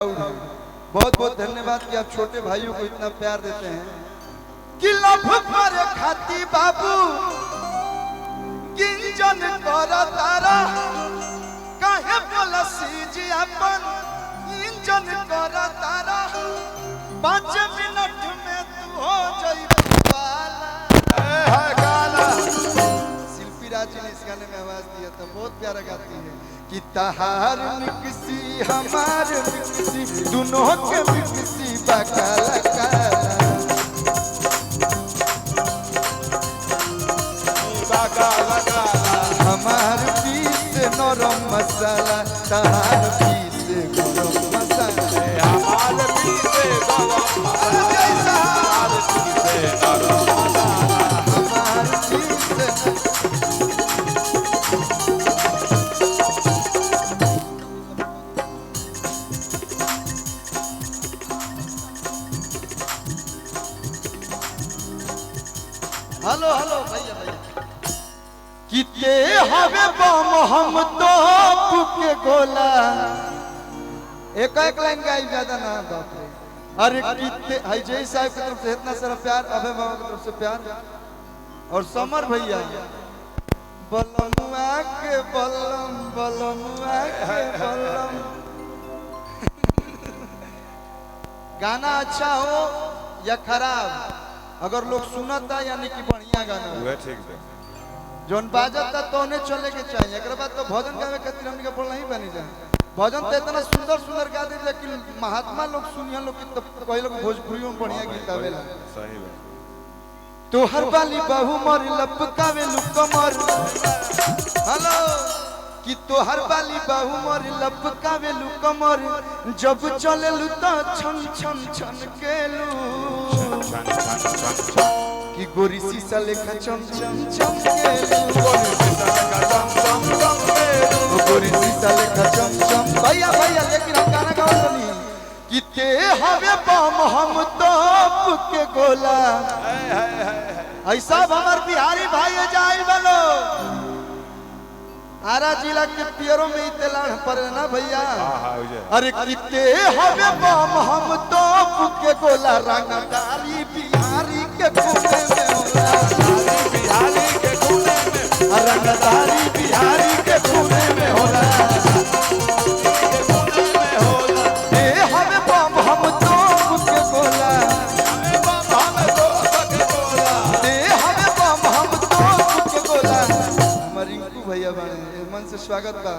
बहुत बहुत धन्यवाद कि आप छोटे भाइयों को इतना प्यार देते हैं। कि लभ पर खाती बाबू किंजन कर तारा काहे पलसी जी अपन इंजन कर तारा 5 मिनट में तू हो जाइबा गाना। शिल्पी राज ने इस गाने में आवाज दिया था, बहुत प्यारा गाती है। कि तहार मिक्सी हमार मिक्सी दोनों के मिक्सी बकाला काला हमार पीस नरम मसाला तहार पीस गरम मसाला हमार पीस गरम मसाला हमार पीस गरम मसाला हमार पीस। हेलो हेलो भैया भैया किते हवे बम हम तो के गोला एक लाइन गाई ज्यादा ना बाप रे। अरे किते हाय जय साहब की तरफ से इतना सारा प्यार, अभय बाबा की तरफ से प्यार और समर भैया बलमुआ के बलम बलमुआ के बलम। गाना अच्छा हो या खराब अगर लोग सुनता यानी कि बढ़िया गाना हुआ ठीक है जोन बाजता तो ने चले के चाहिए। एक बाद तो भजन गावे खातिर हमनी के बोल नहीं बनी जाए। भजन तो इतना सुंदर सुंदर गा दे लेकिन महात्मा लोग सुनिया लोग की तो कोई लोग भोजपुरी में बढ़िया गीत गावेला। सही बात। तो हर वाली बहू मोर लपकावे लुकमर हेलो कि तो हर वाली बहू मोर लपकावे लुकमर जब चले लु तो छन छन छन के लू कि गोरी शीशा लेखा चम चम चम के गोरी शीशा लेखा चम चम चम के गोरी शीशा लेखा चम चम। भैया भैया लेकिन हम गाना गाओ नहीं कि ते हवे बम हम तो के गोला ऐसा हमार बिहारी भाई जाइल वालो आरा जिला के पियरों में इतलाड़ पड़े ना भैया। अरे किते हवे बम हम तो के गोला रंगदारी बिहारी के खूने में होला बिहारी के खूने में रंगदारी बिहारी के खूने में होला ए हवे बम हम तो के गोला हमें बम हम तो के गोला ए हवे बम हम तो के गोला। रिंकू भैया बने मन से स्वागत बा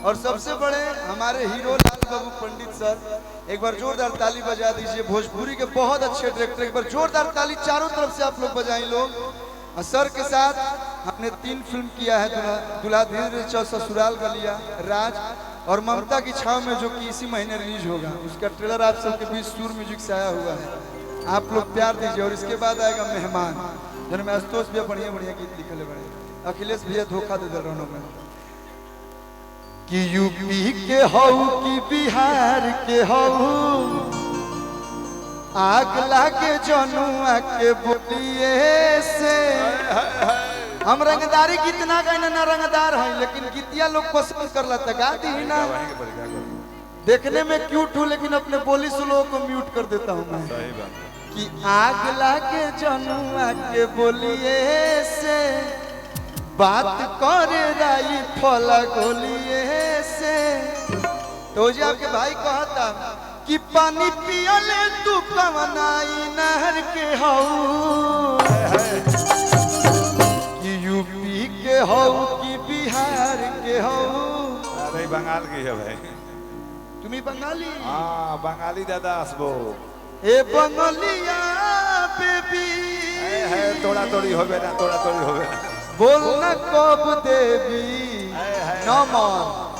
और सबसे बड़े हमारे हीरो लाल बाबू पंडित सर एक बार जोरदार ताली बजा दीजिए। भोजपुरी के बहुत अच्छे डायरेक्टर, एक बार जोरदार ताली चारों तरफ से आप लोग बजाएं लोग। और सर के साथ हमने 3 फिल्म किया है, दुल्हा धीरे चौ ससुराल गलिया राज और ममता की छाव में जो कि इसी महीने रिलीज होगा। उसका ट्रेलर आप सबके बीच सूर म्यूजिक से आया हुआ है, आप लोग प्यार दीजिए। और इसके बाद आएगा मेहमान जिनमें आशुतोष भैया बढ़िया बढ़िया गीत लिखे बड़े, अखिलेश भैया धोखा दे दे रहा में कि यूपी के हऊ कि बिहार के हऊ आग लागे जनुआ के बोलिए से। हम रंगदारी कितना कहना ना रंगदार है लेकिन गीतिया लोग पसंद कर लेता गाती ही ना देखने में क्यूट हूँ लेकिन अपने बोली स्लो को म्यूट कर देता हूँ मैं। कि आग लागे जनुआ के बोलिए से बात करे राई फला गोलिए से। तो जी आपके भाई कहता कि पानी पियले तू कवनाई नहर के हऊ कि यूपी के हऊ कि बिहार के हऊ। अरे बंगाल की है भाई तुम्ही बंगाली? हाँ बंगाली दादा आसबो ए बंगालिया बेबी है तोड़ा तोड़ी होबे ना तोड़ा तोड़ी होबे ना बोलना कब देवी नमन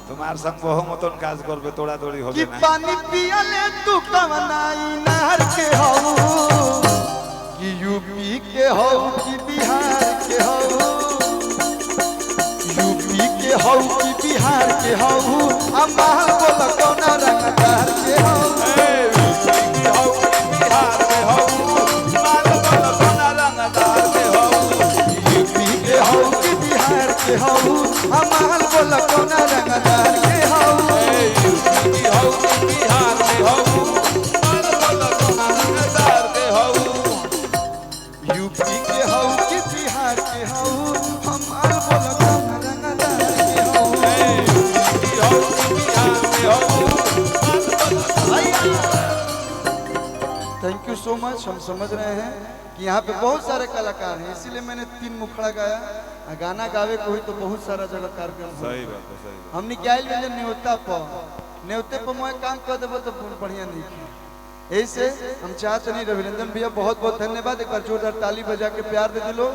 तुम्हार संग बहु मतन काज करबे तोड़ा तोड़ी होबे कि ना। पानी पियले तू कवनाई नहर के हऊ कि यूपी के हऊ कि बिहार के हऊ यूपी के हऊ कि बिहार के हऊ अम्मा बोल कौना रंगदार के हऊ यूपी के हऊ कि बिहार के हऊ माल बोल कौना रंगदार के हऊ यूपी के हऊ कि बिहार के हऊ अम्मा बोल कौना रंगदार के हऊ यूपी के हऊ बिहार के हऊ माल बोल कोना रंगदार के हऊ यूपी के हऊ कि बिहार के हऊ हम माल बोल कौन रंगदार के हऊ थैंक यू सो मच। हम समझ रहे हैं कि यहाँ पे बहुत सारे कलाकार हैं, इसीलिए मैंने 3 मुखड़ा गाया। गाना गावे को हुई तो बहुत सारा जगह कार्यक्रम हुआ। सही बात है, सही बात। हमने क्या न्योते पर मैं काम कर देव तो बढ़िया नहीं किया। ऐसे हम चाहते नहीं। रविरंजन भैया बहुत बहुत धन्यवाद। एक बार जोरदार ताली बजा के प्यार दे दिलो,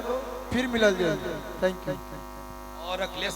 फिर मिलल जाए। Thank you. और अखिलेश